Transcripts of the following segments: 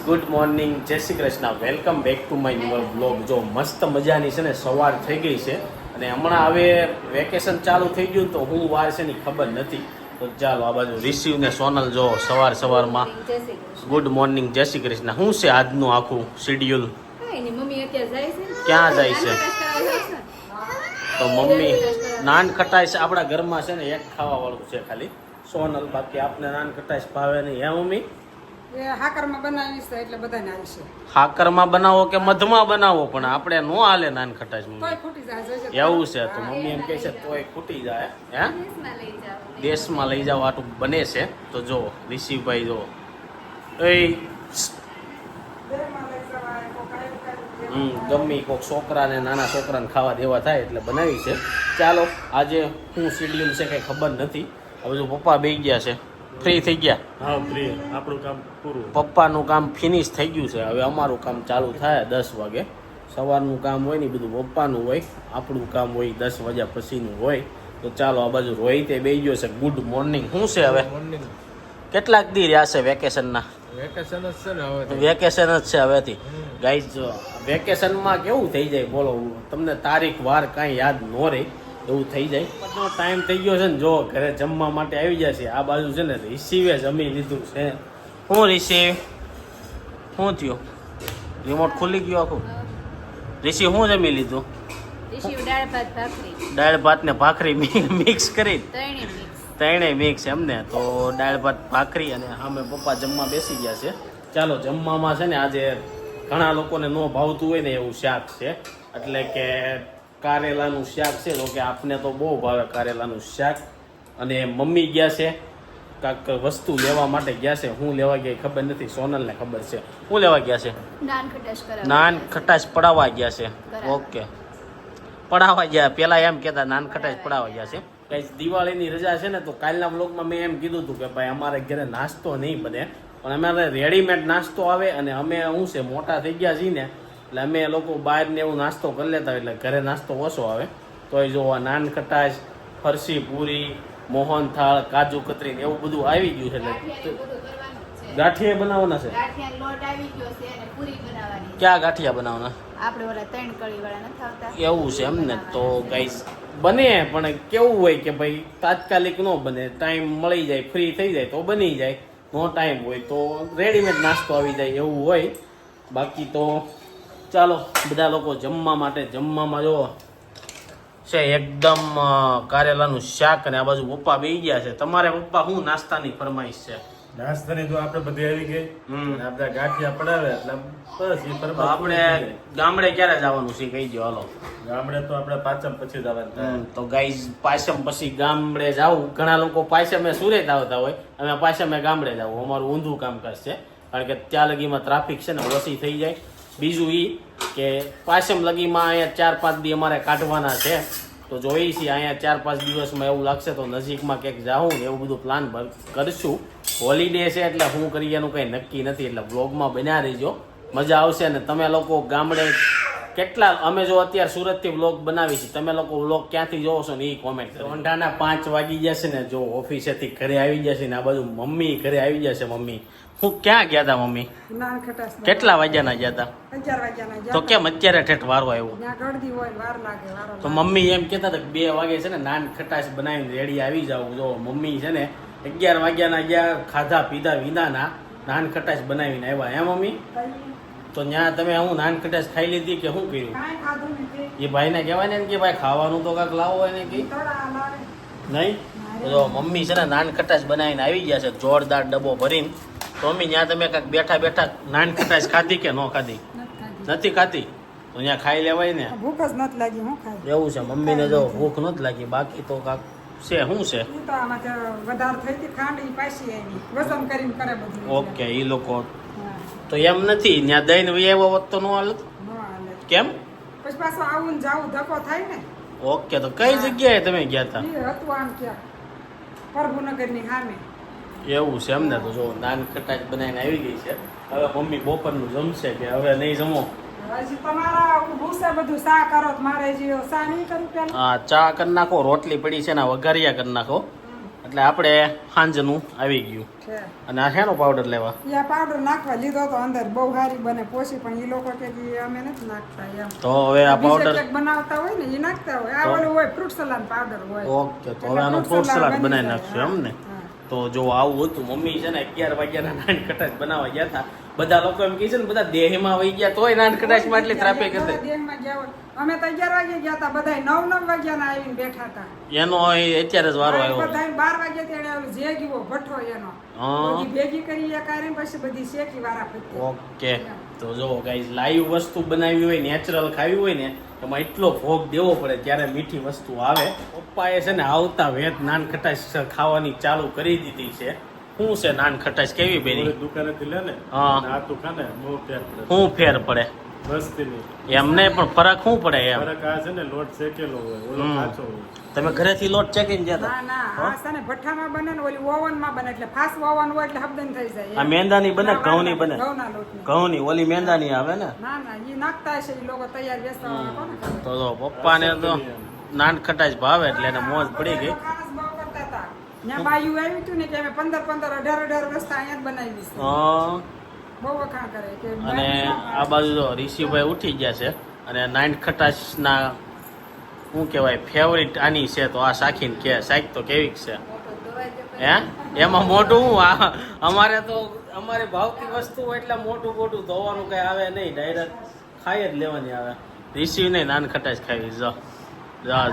Good morning, જય Shri Krishna, welcome back to my new blog. જો મસ્ત મજાની છે ને સવાર થઈ ગઈ છે અને હમણાં હવે વેકેશન ચાલુ થઈ ગયું તો હું વાર છે ની ખબર નથી. તો ચાલો આ બાજુ રિસીવ ને સોનલ જો સવારમાં ગુડ મોર્નિંગ, જય શ્રી કૃષ્ણ. શું છે આજનું આખું શેડ્યુલ? ક્યાં જાય છે? તો મમ્મી નાન ખટાઈશ આપણા ઘરમાં છે ને એક ખાવા વાળું છે ખાલી સોનલ, બાકી આપને નાન ખટાઈશ ભાવે નહીં. હે મમ્મી? હાકરમાં બનાવીશ એટલે બધાને આવશે. હાકરમાં બનાવો કે મધમાં બનાવો પણ આપણે નો હાલે નાન ખટાઈશ મમ્મી. તોય ખૂટી જાય એવું છે તો મમ્મી એમ કહે છે તોય ખૂટી જાય. હે દેશમાં લઈ જાવ આટલું બને છે. તો જો ઋષિભાઈ જો ગમી કોઈક છોકરાને નાના છોકરાને ખાવા દેવા થાય એટલે બનાવી છે. ચાલો આજે શું શેડ્યુલ છે કંઈ ખબર નથી. હવે જો પપ્પા બેસી ગયા છે, ફ્રી થઈ ગયા. હા ફ્રી, આપણું કામ પૂરું. પપ્પાનું કામ ફિનિશ થઈ ગયું છે. હવે અમારું કામ ચાલુ થાય 10 વાગે. સવારનું કામ હોય ને બધું પપ્પાનું હોય, આપણું કામ હોય 10 વાગ્યા પછીનું હોય. તો ચાલો આ બાજુ રોહિતે બેસી ગયો છે. Good morning. શું છે હવે મોર્નિંગ કેટલાક દી રહ્યા છે વેકેશનના? વેકેશન જ છે ને હવે. વેકેશન જ છે હવેથી. ગાઈઝ વેકેશનમાં કેવું થઈ જાય બોલો, તમને તારીખ વાર કાંઈ યાદ ન રહે એવું થઈ જાય. બધો ટાઈમ થઈ ગયો છે ને, જો ઘરે જમવા માટે આવી જાય છે. આ બાજુ છે ને રિસીવે જમી લીધું છે. શું રિસીવ શું થયું? રિમોટ ખુલી ગયો આખું. રિસીવ શું જમી લીધું? દાળ ભાત ને ભાખરી મિક્સ કરી ત્રણેય મિક્સ એમને. તો દાળ ભાત ભાખરી અને સામે પપ્પા જમવા બેસી ગયા છે. ચાલો જમવામાં છે ને આજે ઘણા લોકોને ન ભાવતું હોય ને એવું શાક છે, એટલે કે કારેલાનું શાક છે. તો કે આપને તો બહુ ભાવે કારેલાનું શાક. અને મમ્મી ગયા છે કાંક વસ્તુ લેવા માટે ગયા છે. હું લેવા ગયા ખબર નથી, સોનલને ખબર છે. શું લેવા ગયા છે? નાન ખટાશ પડાવવા ગયા છે. ઓકે, પડાવવા ગયા. પેલા એમ કહેતા નાન ખટાશ પડાવવા ગયા છે. કઈ દિવાળીની રજા છે ને તો કાલના વ્લોગમાં મેં એમ કીધું હતું કે ભાઈ અમારે ઘરે નાસ્તો નહીં બને, પણ અમારે રેડીમેડ નાસ્તો આવે અને અમે શું છે મોટા થઈ ગયા છીએ ને એટલે અમે લોકો બહાર ને એવું નાસ્તો કરી લેતા એટલે ઘરે નાસ્તો ઓછો આવે. તોય જો આ નાન ખટાશ, ફરસી પૂરી, મોહનથાળ, કાજુ કતરી એવું બધું આવી ગયું છે. એટલે ગાંઠિયા બનાવવાના છે. ક્યાં ગાંઠિયા બનાવવાના? આપણે ઓલા 3 કળી વાળા નથી આવતા એવું છે એમ ને. તો ગાઈસ બને પણ કેવું હોય કે ભાઈ તાત્કાલિક નો બને, ટાઈમ મળી જાય, ફ્રી થઈ જાય તો બની જાય. નો ટાઈમ હોય તો રેડીમેડ નાસ્તો આવી જાય એવું હોય. બાકી તો ચાલો બધા લોકો જમવા માટે. જમવામાં જો છે એકદમ કારેલાનું શાક અને આ બાજુ પપ્પા બેસી ગયા છે. તમારે પપ્પા શું નાસ્તાની ફરમાઈશ છે? નાસ્તાની તો આપણે બધી આવી ગઈ. આપણે ગાંઠિયા પડાવે એટલે બસ એ ફરમાઈશ. આપણે ગામડે ક્યારે જવાનું છે કહી દો હાલો. ગામડે તો આપણે પાચમ પછી જવાનું થાય. તો ગાઈઝ પાછમ પછી ગામડે જાવું. ઘણા લોકો પાછમે સુરત આવતા હોય, અમે પાછમે ગામડે જાવું. અમારું ઊંધું કામકાજ છે, કારણ કે ત્યાં લગીમાં ટ્રાફિક છે ને ઓછી થઈ જાય. બીજું એ કે પાછમ લગીમાં અહીંયા 4-5 દી અમારે કાઢવાના છે. તો જોઈએ છીએ અહીંયા 4-5 દિવસમાં એવું લાગશે તો નજીકમાં ક્યાંક જાઉં ને એવું બધું પ્લાન કરીશું. હોલિડે છે એટલે શું કરીએ એનું કંઈ નક્કી નથી, એટલે વ્લોગમાં બન્યા રહીજો, મજા આવશે. ને તમે લોકો ગામડે કેટલા, અમે જો અત્યારે સુરતથી વ્લોગ બનાવી છે, તમે લોકો વ્લોગ ક્યાંથી જોવો છો ને એ કોમેન્ટ કરો. ઠંડાના 5 વાગી જશે ને જો ઓફિસેથી ઘરે આવી જશે ને આ બાજુ મમ્મી ઘરે આવી જશે. મમ્મી હું ક્યાં ગયા હતા મમ્મી? નાન ખટાશ કેટલા વાગ્યાના ગયા હતા? 11 વાગ્યાના તો કેમ અત્યારે ઠેઠ વારો આવ્યો? ત્યાં ગળદી હોય વાર લાગે વારો તો મમ્મી એમ કહેતા હતા કે 2 વાગે છે ને નાન ખટાશ બનાવીને રેડી આવી જાવ. જો મમ્મી છે ને 11 વાગ્યાના ગયા, ખાધા પીધા વિનાના નાન ખટાશ બનાવીને આવ્યા. હે મમ્મી? તો ત્યાં તમે હું નાન ખટાશ ખાઈ લીધી કે શું કર્યું? કાંઈ ખાધું નથી. એ ભાઈને કહેવાય ને કે ભાઈ ખાવાનું તો કાંઈક લાવો એને કે તળા લાવે. નહીં. તો મમ્મી છે ને નાન ખટાશ બનાવીને આવી ગયા છે જોરદાર ડબ્બો ભરીને. તો મમ્મી ત્યાં તમે કાંઈક બેઠા બેઠા નાન ખટાશ ખાધી કે ન ખાધી? નથી ખાધી તો ત્યાં ખાઈ લેવાય ને. ભૂખ જ નથી લાગી, હું ખાઈ. એવું છે મમ્મીને જો ભૂખ નથી લાગી. બાકી તો કાંક છે. શું છે? ઈ તો આમાં તો વધારે થઈ હતી ખાંડ, ઈ પાછી આવી વજન કરીને કરે બધું. ઓકે, એ લોકો હા, તો એમ નથી ત્યાં દઈને આવ્યો હોત તો ન હાલત? ન હાલે. કેમ? પછી પાછું આવું ને જાવું ધક્કો થાય ને. ઓકે, તો કઈ જગ્યાએ તમે ગયા હતા? ઈ હતું આમ ક્યાં પ્રભુનગરની સામે. એવું છે એમને. તો જો નાન ખટાશ બનાવીને આવી ગઈ છે. હવે મમ્મી બપોરનું જમશે કે હવે નહીં જમો? હજી તમારા ઊભું છે બધું, શા કરો તો મારે જે શા નહીં કરું પેલા. હા, ચા કરી નાખો, રોટલી પડી છે ને વઘારિયા કરી નાખો. એટલે આપણે સાંજનું આવી ગયું. છે અને આ શેનો પાવડર લેવા? યા પાવડર નાખવા લીધો તો અંદર બહુ સારી બને પોસી, પણ એ લોકો કે જી અમે નથી નાખતા એમ. તો હવે આ બીજે પાવડર ક્યાંક બનાવતા હોય ને એ નાખતા હોય. આ ઓલું હોય ફ્રૂટ સલાડ પાવડર હોય. ઓકે, તો હવે આનું ફ્રૂટ સલાડ બનાવી નાખશું એમ ને? હા. તો જો આવું હતું, મમ્મી છે ને 11 વાગ્યાના નાનખટાશ બનાવવા ગયા હતા. બધા લોકો એમ કહે છે ને બધા દેહમાં વહી ગયા તોય નાનખટાશમાં એટલી ટ્રાફિક હતી. દેહમાં ગયા હોય. અમે તો 11 વાગે ગયા હતા, બધા 9 વાગ્યાના આવીને બેઠા હતા. એનો અત્યારે જ વારો આવ્યો. બધા 12 વાગે તેણે ઓલું જેગીવો ભઠ્ઠો એનો હા. બધી ભેગી કરી એ કાઢીને પછી બધી શેકી વાળા પતી. ઓકે, તો જો ગાઈઝ, લાઈવ વસ્તુ બનાવી હોય, નેચરલ ખાવી હોય ને એમાં એટલો ભોગ દેવો પડે ત્યારે મીઠી વસ્તુ આવે. પપ્પાએ છે ને આવતા વેત નાનખટાશ ખાવાની ચાલુ કરી દીધી છે. શું છે નાનખટાશ કેવી બેની? દુકાનેથી લે ને હા. આ તું ખાને બહુ ફેર પડે શું ફેર પડે? વસ્તીની એમને પણ ફરક શું પડે એમ? ફરક આ છે ને લોટ શેકેલો હોય, ઓલો હમ. કાચો હોય. તમે ઘરેથી લોટ ચેકીને જતા? ના ના આ છે ને ભઠ્ઠામાં બને ને ઓલી ઓવનમાં બને, એટલે ફાસ્ટ ઓવન હોય એટલે હબદન થઈ જાય. આ મેંદાની બને કે ઘઉંની બને? ઘઉંના લોટની. ઘઉંની, ઓલી મેંદાની આવે ને? ના ના ઈ નાખતા હશે ઈ લોકો તૈયાર વેચતા કોને ખબર. તો પપ્પાને તો નાનખટાશ ભાવે એટલે એને મોજ પડી ગઈ. ખાસ બહુ કરતા હતા. ત્યાં બાયું આવ્યું હતું ને કે અમે 15 18 વર્ષ અહીંયા જ બનાવી છે. હા. બહુ વખાણ કરે કે અને આ બાજુ તો ઋષિભાઈ ઉઠી ગયા છે અને નાનખટાશના શું કહેવાય ફેવરિટ આની છે, તો આ શાખીને કે શાક તો કેવી છે? હે એમાં મોટું અમારે તો અમારે ભાવતી વસ્તુ હોય એટલે મોટું મોટું ધોવાનું કઈ આવે નહીં, ડાયરેક્ટ ખાઈ જ લેવાની આવે. ઋષિ નહીં નાનખટાશ ખાવી. જો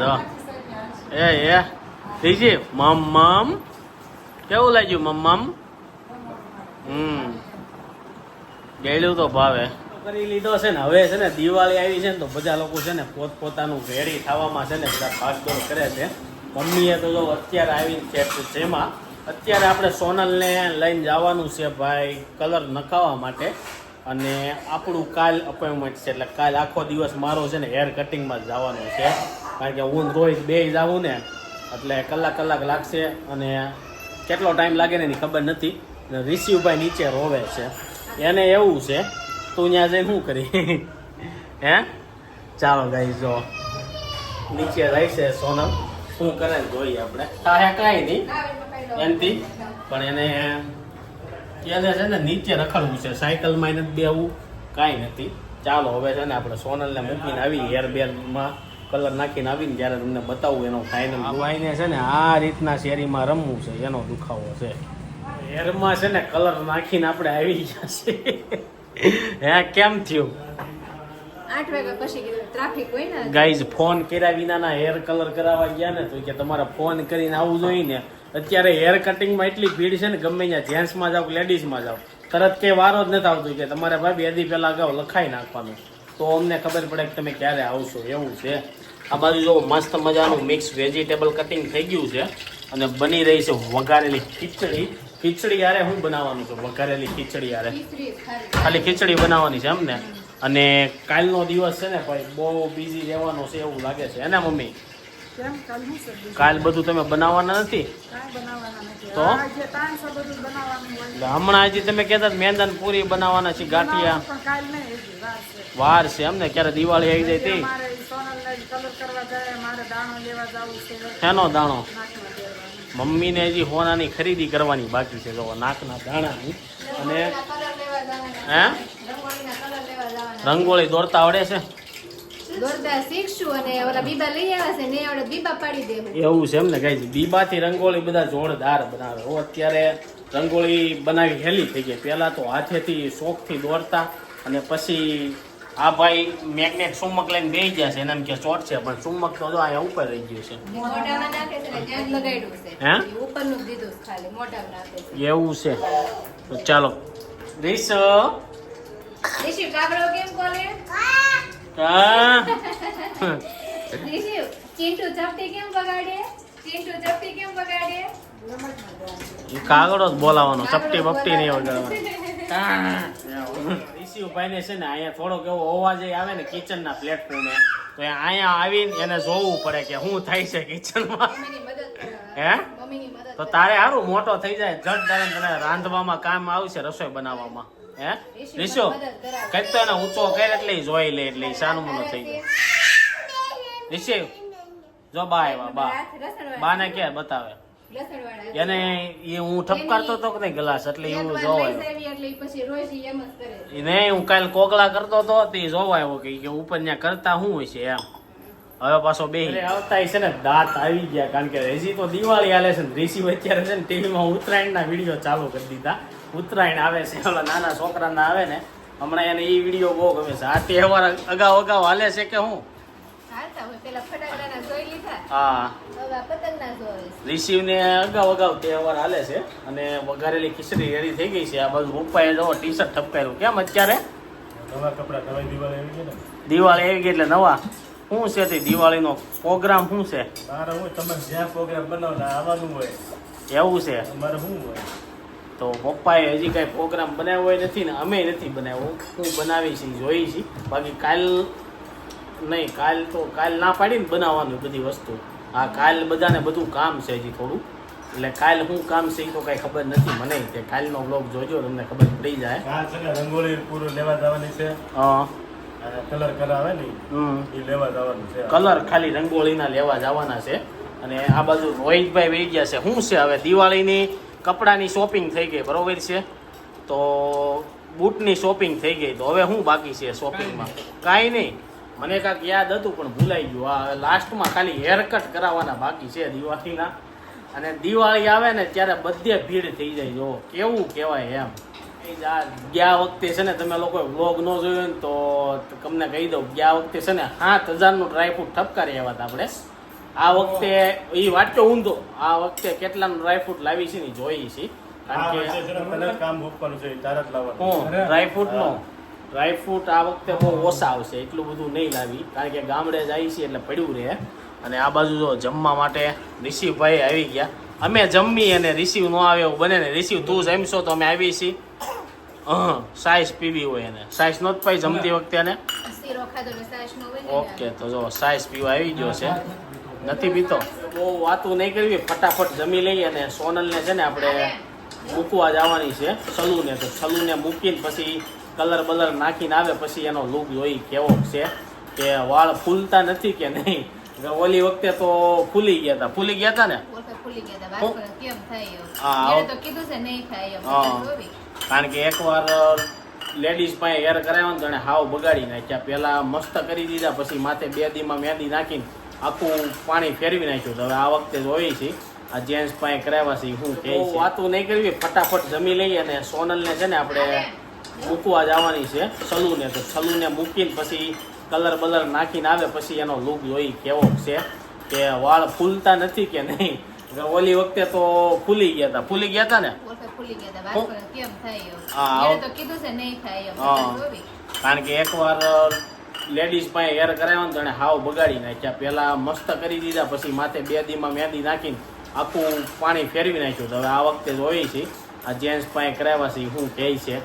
જો એ ઋષિ મમ કેવું લાગ્યું મમ? ગયેલું તો ભાવે કરી લીધો છે ને. હવે છે ને દિવાળી આવી છે ને તો બધા લોકો છે ને પોતપોતાનું રેડી થવામાં છે ને બધા ભાગદોડ કરે છે. મમ્મીએ તો જો અત્યારે આવીને છે જેમાં અત્યારે આપણે સોનલને લઈને જવાનું છે ભાઈ કલર નખાવવા માટે. અને આપણું કાલ અપોઇન્ટમેન્ટ છે એટલે કાલ આખો દિવસ મારો છે ને હેર કટિંગમાં જ જવાનું છે, કારણ કે હું રોજ બે જાઉં ને એટલે કલાક લાગશે અને કેટલો ટાઈમ લાગે ને એની ખબર નથી. રિસીવભાઈ નીચે રોવે છે, એને એવું છે તું ત્યાં જઈને શું કરી હે? ચાલો ગાઈસ, જો નીચે રહી છે સોનલ, શું કરે ને જોઈએ આપણે. તારે કાંઈ નહીં એનથી, પણ એને છે ને નીચે રખડવું છે, સાયકલમાં એને બેવું કાંઈ નથી. ચાલો હવે છે ને આપણે સોનલને મૂકીને આવી હેર બેરમાં કલર નાખીને આવીને ત્યારે તમને બતાવું એનો ફાઇનલ. ભાઈને છે ને આ રીતના શેરીમાં રમવું છે, એનો દુખાવો છે. હેરમાં છે ને કલર નાખીને આપણે આવી ગયા છે. હે કેમ થયું? 8 વાગ્યા પછી ટ્રાફિક હોય ને ગાઈઝ, ફોન કર્યા વિનાના હેર કલર કરાવવા ગયા ને તો કે તમારે ફોન કરીને આવવું જોઈએ ને. અત્યારે હેર કટિંગમાં એટલી ભીડ છે ને, ગમે ત્યાં જેન્ટ્સમાં જાઓ લેડીઝમાં જાઓ તરત કે વારો જ નથી આવતો કે તમારે ભાઈ 2 દી પહેલા અગાઉ લખાઈ નાખવાનું, તો અમને ખબર પડે કે તમે ક્યારે આવશો. એવું છે. આ બાજુ જો મસ્ત મજાનું મિક્સ વેજીટેબલ કટિંગ થઈ ગયું છે અને બની રહી છે વઘારેલી ખીચડી. ખીચડી યારે શું બનાવવાનું છે? વઘારેલી ખીચડી યારે ખાલી ખીચડી બનાવવાની છે એમ ને? અને કાલનો દિવસ છે ને ભાઈ બહુ બિઝી રહેવાનો છે એવું લાગે છે એને મમ્મી? કેમ કાલ હું છે? કાલ બધું તમે બનાવવાના નથી કાંઈ બનાવવાના નથી. તો? આ જે તાણ છે બધું બનાવવાનું હોય. એટલે હમણાં હજી તમે કહેતા મેંદાન પૂરી બનાવવાના છે, ગાંઠિયા પણ કાલ નહીં, હજી વાર છે. વાર છે એમ ને? ક્યારે દિવાળી આવી જાય તે? મારે ઈ સોનલને કલર કરવા જાય, મારે દાણો લેવા જવું છે. એનો દાણો નાકમાં પહેરવાનું. મમ્મીને હજી હોનાની ખરીદી કરવાની બાકી છે, જો નાકના દાણાની. અને કલર લેવા જવાના, હે રંગોળીના કલર લેવા જવાના. રંગોળી દોરતા આવડે છે? દોરતા શીખશું અને ઓલા બીબા લઈ આવ્યા છે ને આવડે બીબા પાડી દેવું. એવું છે એમ ને ગાઈઝ? બીબાથી રંગોળી બધા જોરદાર બનાવે. હું અત્યારે રંગોળી બનાવી હેલી થઈ ગઈ. પહેલા તો હાથેથી શોખથી દોરતા અને પછી આ ભાઈ મેગ્નેટ ચુમ્બક લઈને બેસી ગયા છે, એને એમ કે ચોટ છે, પણ ચુમ્બક તો જો અહીંયા ઉપર રહી ગયું છે. મોઢામાં નાખે છે ને ત્યાં જ લગાડ્યું છે. હે? એ ઉપરનું જ દીધું છે ખાલી, મોઢામાં નાખે છે. એવું છે. તો ચાલો રીસ રિશિવ કાગડો કેમ બોલે? રિશિવ ચિંટુ ચપટી કેમ બગાડે? ચિંટુ ચપટી કેમ બગાડે? કાગડો જ બોલાવાનો, ચપટી બપટી નહીં વગાડવાનો. ઋષિભાઈ ને છે ને અહીંયા થોડોક એવો અવાજ આવે ને કિચનના પ્લેટફોર્મે, તો અહીંયા આવીને એને જોવું પડે કે શું થાય છે કિચનમાં. મમ્મીની મદદ કરવા. હે? મમ્મીની મદદ તો તારે સારું મોટો થઈ જાય, જટ તારે તને રાંધવામાં કામ આવશે, રસોઈ બનાવવામાં. હે રિશો કઈક તો એને ઊંચો કરે એટલે ઈ જોઈ લે એટલે ઈ સાનું મોનું થઈ જાય. રિશિવ જો બા આવ્યા, બા બાને કે બતાવે લસણવાળા. એને એ હું ઠપકારતો હતો કે નહીં ગ્લાસ એટલે એવું એકવાર લઈ જોવાય જાવી એટલે ઈ પછી રોજ ઈ એમ જ કરે. નહીં હું કાલે કોકલા કરતો હતો તે જોવાયો કે ઉપર ત્યાં કરતા શું હોય છે એમ હવે પાછો બે આવતા છે ને દાંત આવી ગયા કારણ કે હજી તો દિવાળી હાલે છે ને ઋષિ અત્યારે છે ને ટીવીમાં ઉત્તરાયણના વિડીયો ચાલુ કરી દીધા. ઉત્તરાયણ આવે છે ઓલા નાના છોકરાના આવે ને હમણાં એને એ વિડીયો બહુ ગમે છે. આ તહેવાર અગાઉ હાલે છે કે હું હાલતા હોય પેલા ફટાકડાના જોઈ લીધા, હા હવે આ પતંગના જોવે છે. રિસીવને અગાઉ તહેવાર હાલે છે અને વઘારેલી ખીચડી રેડી થઈ ગઈ છે. આ બાજુ પપ્પાએ જો ટી શર્ટ ઠપકાર્યું કેમ અત્યારે નવા કપડા નવી દિવાળી આવી ગઈ ને દિવાળી આવી ગઈ એટલે નવા શું છે તે દિવાળીનો પ્રોગ્રામ શું છે તારે હું તમારે જ્યાં પ્રોગ્રામ બનાવતા આવવાનું હોય એવું છે અમારે શું હોય તો પપ્પાએ હજી કાંઈ પ્રોગ્રામ બનાવ્યો હોય નથી ને અમે નથી બનાવ્યો. હું બનાવી છે જોઈ છે બાકી કાલ ના પાડીને બનાવવાનું બધી વસ્તુ. હા કાલ બધાને બધું કામ છે હજી થોડું એટલે કાલ શું કામ છે એ તો કાંઈ ખબર નથી મને કે કાલનો બ્લોગ જોજો તમને ખબર પડી જાય. કાલ છે ને રંગોળી પૂરું લેવા જવાની છે હા અને કલર કરાવે ને એ લેવા જવાનું છે કલર ખાલી રંગોળીના લેવા જવાના છે. અને આ બાજુ રોહિતભાઈ વહી ગયા છે. શું છે હવે દિવાળીની કપડાની શોપિંગ થઈ ગઈ બરોબર છે તો બૂટની શોપિંગ થઈ ગઈ તો હવે શું બાકી છે શોપિંગમાં કાંઈ નહીં. મને કાંઈક યાદ હતું પણ ભૂલાઈ ગયું. આ લાસ્ટમાં ખાલી હેરકટ કરાવવાના બાકી છે દિવાળીના. અને દિવાળી આવે ને ત્યારે બધે ભીડ થઈ જાય. જો કેવું કહેવાય એમ ગયા વખતે છે ને તમે લોકો વ્લોગ ન જોયો ને તો તમને કહી દઉં ગયા વખતે છે ને 7,000નું ડ્રાયફ્રૂટ ઠપકારી આવ્યા હતા આપણે. આ વખતે એ વાંચો ઊંધો આ વખતે કેટલાનું ડ્રાયફ્રૂટ લાવી છે ને જોઈએ છે કારણ કે કલર કામ મૂકવાનું છે તારે જ લાવવાનું ડ્રાયફ્રૂટ આ વખતે બહુ ઓછા આવશે એટલું બધું નહીં લાવી કારણ કે ગામડે જાય છે એટલે પડ્યું રહે. અને આ બાજુ જો જમવા માટે રિષિવભાઈ આવી ગયા. અમે જમી અને રિસીવ ન આવે એવું બને ને રિસીવ તું જમશો તો અમે આવી છીએ. સાઈઝ પીવી હોય એને સાઈઝ નહોત પાઈ જમતી વખતે એને શીરો ખાધો ને સાસ નો હોય ને ઓકે તો જો સાઈઝ પીવા આવી ગયો છે નથી પીતો. બહુ વાતું નહીં કરવી ફટાફટ જમી લઈએ અને સોનલને છે ને આપણે મૂકવા જવાની છે સલૂને. તો સલૂને મૂકીને પછી કલર બલર નાખીને આવે પછી એનો લુક જોઈ કેવો છે કે વાળ ફૂલતા નથી કે નહીં. ઓલી વખતે તો ફૂલી ગયા હતા ને બોલતા ફૂલી ગયા હતા વાત કરે કેમ થાય એવું. હા. એને તો કીધું છે નહીં થાય એમ હા. જોવી. કારણ કે એકવાર લેડીઝ પાસે હેર કરાવ્યા ને તો એને હાવ બગાડી નાખ્યા. પહેલા મસ્ત કરી દીધા પછી માથે 2 દીમાં મહેંદી નાખીને આખું પાણી ફેરવી નાખ્યું. તો હવે આ વખતે જોઈ છે આ જેન્ટ્સ પાસે કરાવ્યા છે શું કહે છે વાતું નહીં કરવી ફટાફટ જમી લઈએ અને સોનલને છે ને આપણે મૂકવા જવાની છે સલૂને. તો સલૂને મૂકીને પછી કલર બલર નાખીને આવે પછી એનો લુક જોઈ કેવો છે કે વાળ ફૂલતા નથી કે નહીં. ઓલી વખતે તો ફૂલી ગયા હતા ને બોલતા ફૂલી ગયા હતા વાત કરે કેમ થાય એવું. હા. એને તો કીધું છે નહીં થાય એમ હા. જોવી. કારણ કે એકવાર લેડીઝ પાસે હેર કરાવ્યા ને તો એને હાવ બગાડી નાખ્યા. પહેલા મસ્ત કરી દીધા પછી માથે 2 દીમાં મહેંદી નાખીને આખું પાણી ફેરવી નાખ્યું. તો હવે આ વખતે જોઈ છે આ જેન્ટ્સ પાસે કરાવ્યા છે શું કહે છે